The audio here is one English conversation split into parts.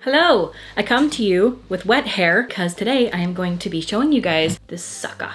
Hello, I come to you with wet hair because today I am going to be showing you guys this sucker.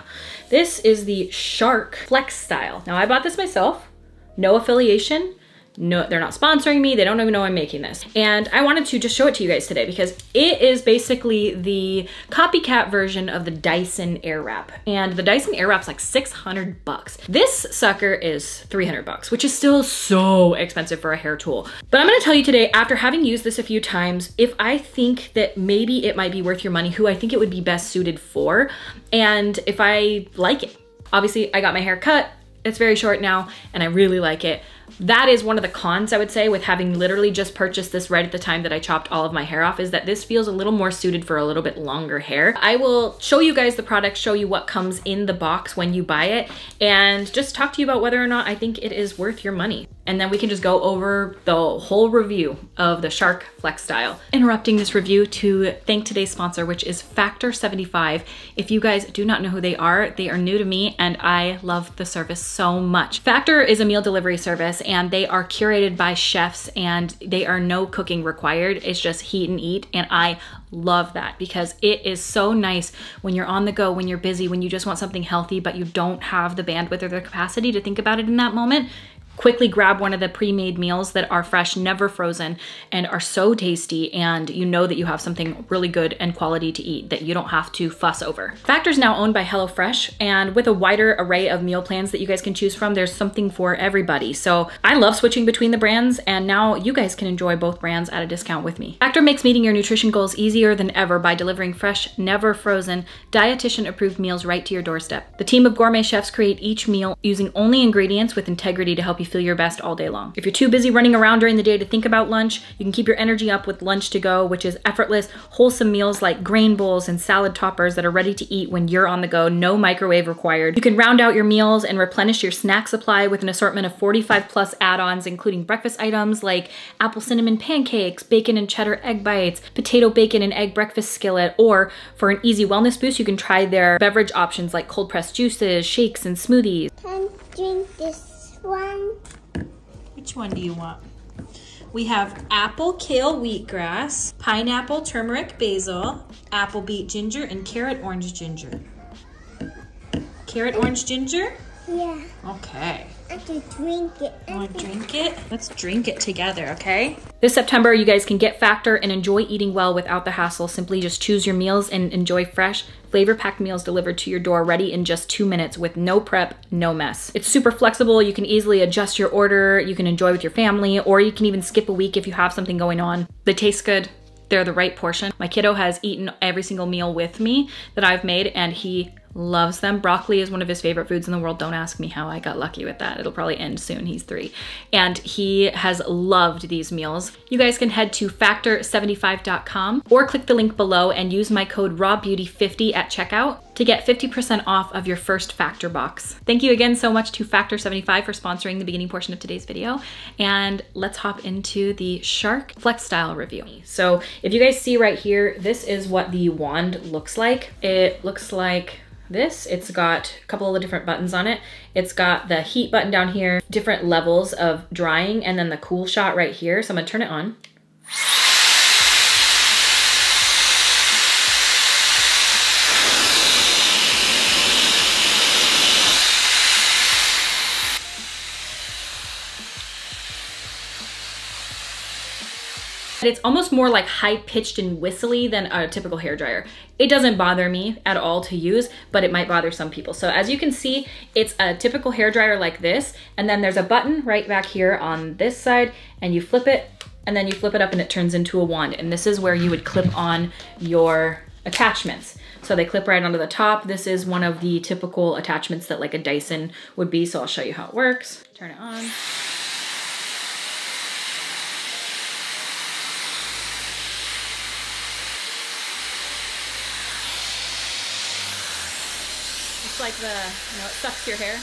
This is the Shark Flexstyle. Now I bought this myself, no affiliation. No, they're not sponsoring me. They don't even know I'm making this. And I wanted to just show it to you guys today because it is basically the copycat version of the Dyson Airwrap. And the Dyson Airwrap's like 600 bucks. This sucker is 300 bucks, which is still so expensive for a hair tool. But I'm gonna tell you today, after having used this a few times, if I think that maybe it might be worth your money, who I think it would be best suited for, and if I like it. Obviously, I got my hair cut. It's very short now, and I really like it. That is one of the cons, I would say, with having literally just purchased this right at the time that I chopped all of my hair off, is that this feels a little more suited for a little bit longer hair. I will show you guys the product, show you what comes in the box when you buy it, and just talk to you about whether or not I think it is worth your money. And then we can just go over the whole review of the Shark Flexstyle. Interrupting this review to thank today's sponsor, which is Factor 75. If you guys do not know who they are new to me and I love the service so much. Factor is a meal delivery service and they are curated by chefs and they are no cooking required. It's just heat and eat, and I love that because it is so nice when you're on the go, when you're busy, when you just want something healthy but you don't have the bandwidth or the capacity to think about it in that moment. Quickly grab one of the pre-made meals that are fresh, never frozen, and are so tasty, and you know that you have something really good and quality to eat that you don't have to fuss over. Factor's now owned by HelloFresh, and with a wider array of meal plans that you guys can choose from, there's something for everybody. So I love switching between the brands, and now you guys can enjoy both brands at a discount with me. Factor makes meeting your nutrition goals easier than ever by delivering fresh, never frozen, dietitian-approved meals right to your doorstep. The team of gourmet chefs create each meal using only ingredients with integrity to help you feel your best all day long. If you're too busy running around during the day to think about lunch, you can keep your energy up with Lunch to Go, which is effortless, wholesome meals like grain bowls and salad toppers that are ready to eat when you're on the go, no microwave required. You can round out your meals and replenish your snack supply with an assortment of 45+ add-ons, including breakfast items like apple cinnamon pancakes, bacon and cheddar egg bites, potato bacon and egg breakfast skillet, or for an easy wellness boost, you can try their beverage options like cold pressed juices, shakes, and smoothies. Can drink this one. Which one do you want? We have apple kale wheatgrass, pineapple turmeric basil, apple beet ginger, and carrot orange ginger. Carrot orange ginger? Yeah. Okay. I can drink it. You want to drink it? Let's drink it together, okay? This September, you guys can get Factor and enjoy eating well without the hassle. Simply just choose your meals and enjoy fresh, flavor-packed meals delivered to your door, ready in just 2 minutes with no prep, no mess. It's super flexible. You can easily adjust your order. You can enjoy with your family, or you can even skip a week if you have something going on. They taste good. They're the right portion. My kiddo has eaten every single meal with me that I've made, and he loves them. Broccoli is one of his favorite foods in the world. Don't ask me how I got lucky with that. It'll probably end soon. He's 3. And he has loved these meals. You guys can head to factor75.com or click the link below and use my code RawBeautyKristi at checkout to get 50% off of your first Factor box. Thank you again so much to Factor75 for sponsoring the beginning portion of today's video. And let's hop into the Shark Flexstyle review. So if you guys see right here, this is what the wand looks like. It looks like this. It's got a couple of different buttons on it. It's got the heat button down here, different levels of drying, and then the cool shot right here. So I'm gonna turn it on. It's almost more like high-pitched and whistly than a typical hairdryer. It doesn't bother me at all to use, but it might bother some people. So as you can see, it's a typical hairdryer like this, and then there's a button right back here on this side, and you flip it, and then you flip it up and it turns into a wand. And this is where you would clip on your attachments. So they clip right onto the top. This is one of the typical attachments that like a Dyson would be, so I'll show you how it works. Turn it on. It's like the, you know, it sucks your hair.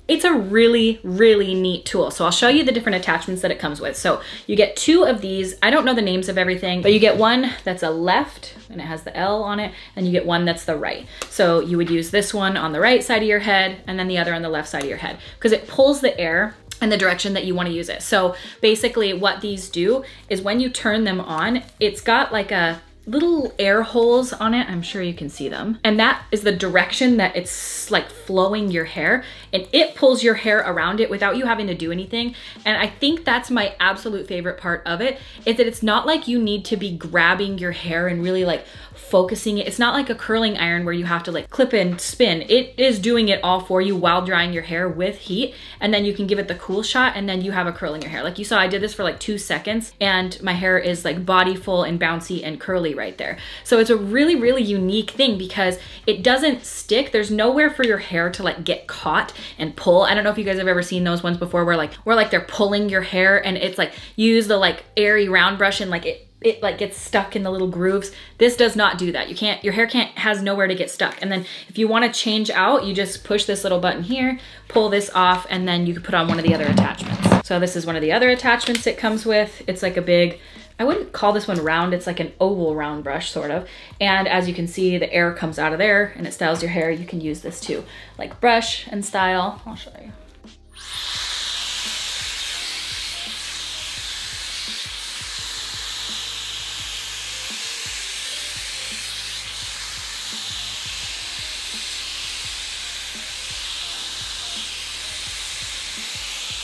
It's a really, really neat tool. So I'll show you the different attachments that it comes with. So you get 2 of these. I don't know the names of everything, but you get one that's a left and it has the L on it, and you get one that's the right. So you would use this one on the right side of your head and then the other on the left side of your head, because it pulls the air in the direction that you want to use it. So basically what these do is when you turn them on, it's got like a little air holes on it. I'm sure you can see them. And that is the direction that it's like flowing your hair, and it pulls your hair around it without you having to do anything. And I think that's my absolute favorite part of it, is that it's not like you need to be grabbing your hair and really like focusing it. It's not like a curling iron where you have to like clip and spin. It is doing it all for you while drying your hair with heat, and then you can give it the cool shot and then you have a curl in your hair. Like you saw, I did this for like 2 seconds and my hair is like body full and bouncy and curly right there. So it's a really, really unique thing because it doesn't stick. There's nowhere for your hair to like get caught and pull. I don't know if you guys have ever seen those ones before where they're pulling your hair and it's like, you use the like airy round brush and like it like gets stuck in the little grooves. This does not do that. Your hair has nowhere to get stuck. And then if you want to change out, you just push this little button here, pull this off, and then you can put on one of the other attachments. So this is one of the other attachments it comes with. It's like a big, I wouldn't call this one round, it's like an oval round brush sort of. And as you can see, the air comes out of there and it styles your hair. You can use this too, like brush and style. I'll show you.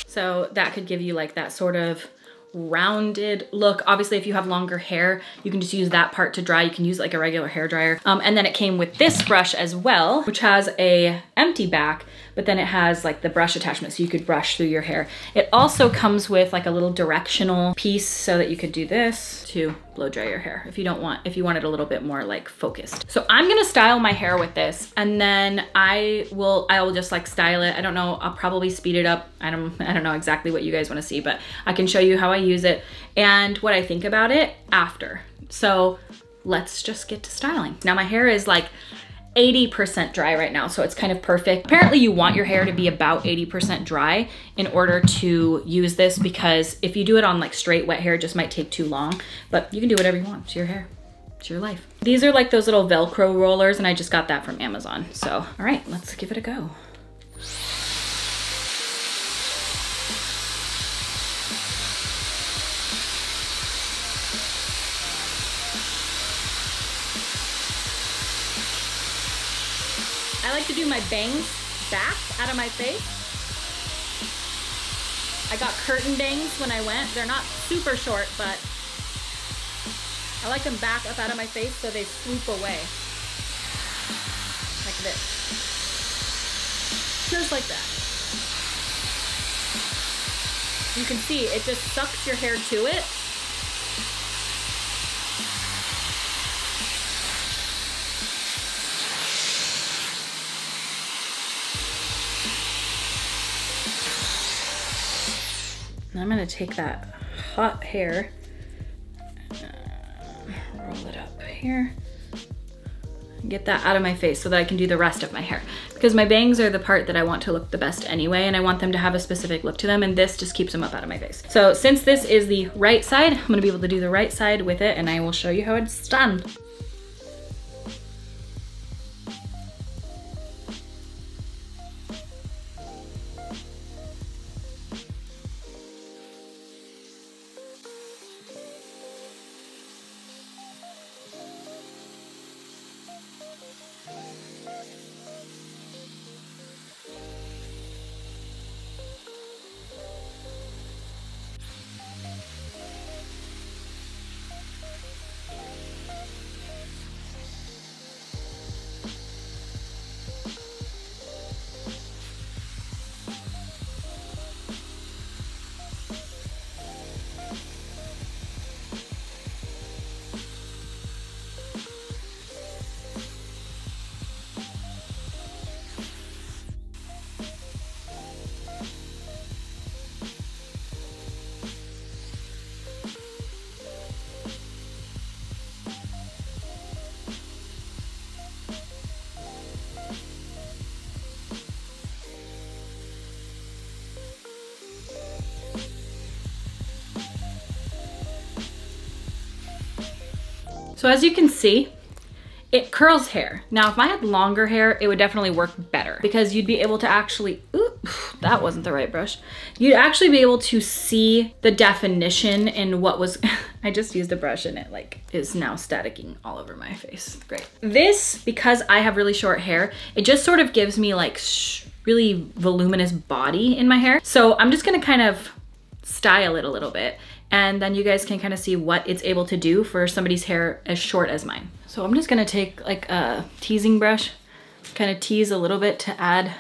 So that could give you like that sort of rounded look. Obviously, if you have longer hair, you can just use that part to dry. You can use like a regular hair dryer. And then it came with this brush as well, which has a empty back, but then it has like the brush attachment so you could brush through your hair. It also comes with like a little directional piece so that you could do this to blow dry your hair if you want it a little bit more like focused. So I'm gonna style my hair with this, and then I will just like style it. I don't know, I'll probably speed it up. I don't know exactly what you guys want to see, but I can show you how I use it and what I think about it after. So let's just get to styling. Now my hair is like 80% dry right now, so it's kind of perfect. Apparently you want your hair to be about 80% dry in order to use this, because if you do it on like straight wet hair, it just might take too long, but you can do whatever you want. It's your hair, it's your life. These are like those little Velcro rollers, and I just got that from Amazon. So, all right, let's give it a go. I like to do my bangs back out of my face. I got curtain bangs when I went. They're not super short, but I like them back up out of my face so they swoop away. Like this. Just like that. You can see it just sucks your hair to it. I'm gonna take that hot hair, roll it up here, and get that out of my face so that I can do the rest of my hair. Because my bangs are the part that I want to look the best anyway, and I want them to have a specific look to them, and this just keeps them up out of my face. So since this is the right side, I'm gonna be able to do the right side with it, and I will show you how it's done. So as you can see, it curls hair. Now, if I had longer hair, it would definitely work better because you'd be able to actually, ooh, that wasn't the right brush. You'd actually be able to see the definition in what was, I just used a brush and it like is now staticking all over my face. Great. This, because I have really short hair, it just sort of gives me like really voluminous body in my hair. So I'm just gonna kind of style it a little bit, and then you guys can kind of see what it's able to do for somebody's hair as short as mine. So I'm just gonna take like a teasing brush, kind of tease a little bit to add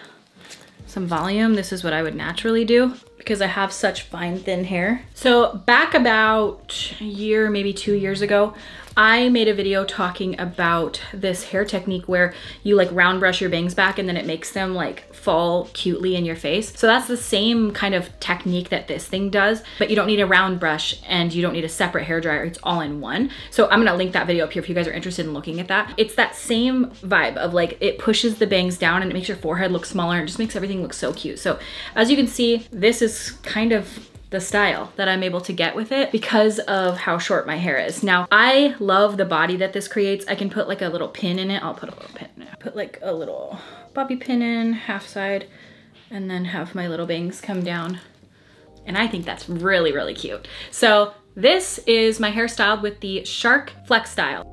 some volume. This is what I would naturally do because I have such fine, thin hair. So back about a year, maybe 2 years ago, I made a video talking about this hair technique where you like round brush your bangs back and then it makes them like fall cutely in your face. So that's the same kind of technique that this thing does, but you don't need a round brush and you don't need a separate hair dryer. It's all in one. So I'm gonna link that video up here if you guys are interested in looking at that. It's that same vibe of like, it pushes the bangs down and it makes your forehead look smaller and it just makes everything look so cute. So as you can see, this is kind of the style that I'm able to get with it because of how short my hair is. Now, I love the body that this creates. I can put like a little pin in it. I'll put a little pin in it. Put like a little bobby pin in, half side, and then have my little bangs come down. And I think that's really, really cute. So this is my hair styled with the Shark Flexstyle.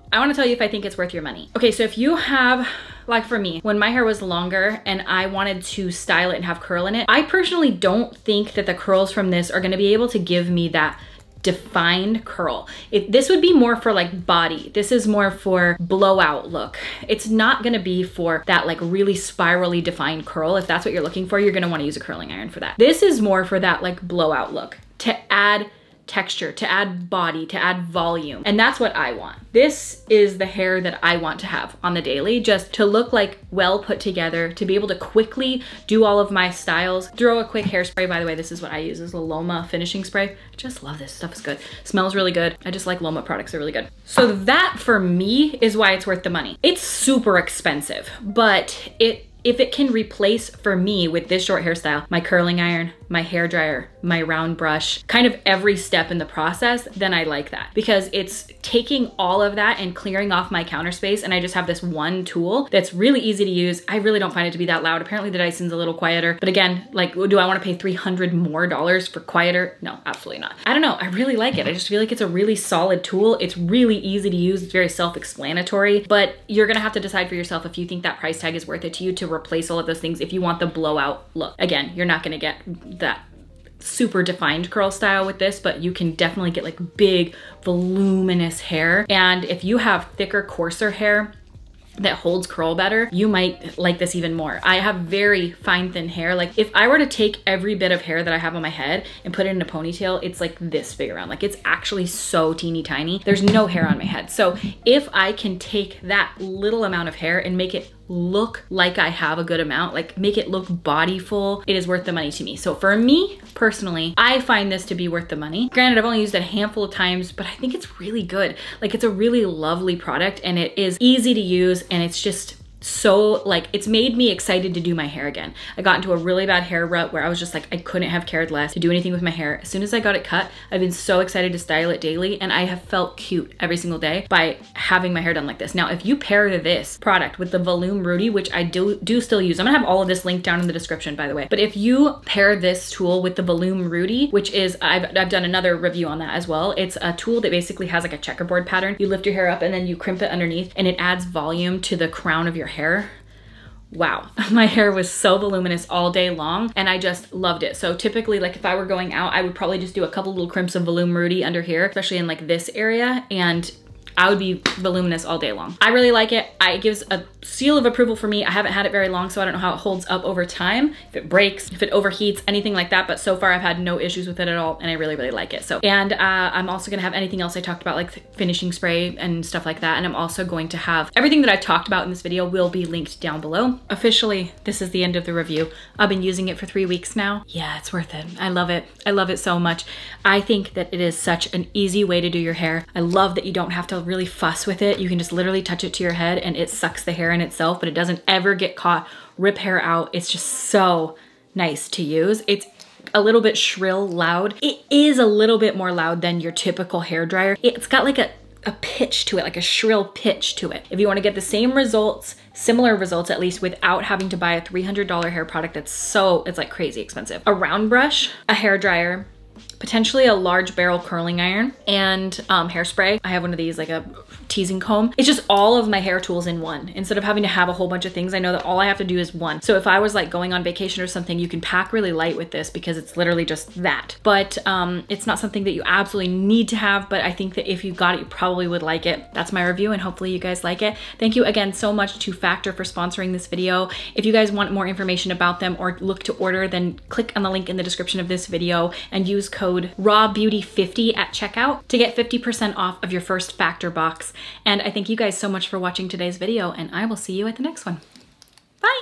I wanna tell you if I think it's worth your money. Okay, so if you have, like for me, when my hair was longer and I wanted to style it and have curl in it, I personally don't think that the curls from this are gonna be able to give me that defined curl. This would be more for like body. This is more for blowout look. It's not gonna be for that like really spirally defined curl. If that's what you're looking for, you're gonna wanna use a curling iron for that. This is more for that like blowout look, to add texture, to add body, to add volume. And that's what I want. This is the hair that I want to have on the daily, just to look like well put together, to be able to quickly do all of my styles. Throw a quick hairspray, by the way, this is what I use, is the Loma Finishing Spray. I just love this stuff, it's good. Smells really good. I just like Loma products, they're really good. So that for me is why it's worth the money. It's super expensive, but if it can replace for me with this short hairstyle, my curling iron, my hair dryer, my round brush, kind of every step in the process, then I like that because it's taking all of that and clearing off my counter space, and I just have this one tool that's really easy to use. I really don't find it to be that loud. Apparently the Dyson's a little quieter, but again, like, do I want to pay $300 more for quieter? No, absolutely not. I don't know, I really like it. I just feel like it's a really solid tool. It's really easy to use. It's very self-explanatory, but you're gonna have to decide for yourself if you think that price tag is worth it to you to replace all of those things if you want the blowout look. Again, you're not gonna get that super defined curl style with this, but you can definitely get like big voluminous hair. And if you have thicker, coarser hair that holds curl better, you might like this even more. I have very fine, thin hair. Like if I were to take every bit of hair that I have on my head and put it in a ponytail, it's like this big around. Like it's actually so teeny tiny. There's no hair on my head. So if I can take that little amount of hair and make it look like I have a good amount, like make it look bodyful, it is worth the money to me. So for me personally, I find this to be worth the money. Granted, I've only used it a handful of times, but I think it's really good. Like it's a really lovely product and it is easy to use, and it's just so like, it's made me excited to do my hair again. I got into a really bad hair rut where I was just like, I couldn't have cared less to do anything with my hair. As soon as I got it cut, I've been so excited to style it daily, and I have felt cute every single day by having my hair done like this. Now, if you pair this product with the Volume Rudy, which I do still use, I'm gonna have all of this linked down in the description, by the way, but if you pair this tool with the Volume Rudy, which is, I've done another review on that as well. It's a tool that basically has like a checkerboard pattern. You lift your hair up and then you crimp it underneath, and it adds volume to the crown of your hair. wow, my hair was so voluminous all day long and I just loved it. So typically, like if I were going out, I would probably just do a couple little crimps of Volume Rudy under here, especially in like this area, and I would be voluminous all day long. I really like it. It gives a seal of approval for me. I haven't had it very long, so I don't know how it holds up over time, if it breaks, if it overheats, anything like that. But so far I've had no issues with it at all, and I really, really like it. So, and I'm also gonna have anything else I talked about, like finishing spray and stuff like that. And I'm also going to have everything that I talked about in this video will be linked down below. Officially, this is the end of the review. I've been using it for 3 weeks now. Yeah, it's worth it. I love it. I love it so much. I think that it is such an easy way to do your hair. I love that you don't have to really fuss with it. You can just literally touch it to your head and it sucks the hair in itself, but it doesn't ever get caught, rip hair out. It's just so nice to use. It's a little bit shrill, loud. It is a little bit more loud than your typical hair dryer. It's got like a pitch to it, like a shrill pitch to it. If you want to get the same results, similar results at least, without having to buy a $300 hair product it's like crazy expensive. A round brush, a hair dryer, potentially a large barrel curling iron, and hairspray. I have one of these, like a teasing comb. It's just all of my hair tools in one. Instead of having to have a whole bunch of things, I know that all I have to do is one. So if I was like going on vacation or something, you can pack really light with this because it's literally just that. But it's not something that you absolutely need to have, but I think that if you got it, you probably would like it. That's my review and hopefully you guys like it. Thank you again so much to Factor for sponsoring this video. If you guys want more information about them or look to order, then click on the link in the description of this video and use code RawBeauty50 at checkout to get 50% off of your first Factor box. And I thank you guys so much for watching today's video, and I will see you at the next one. Bye!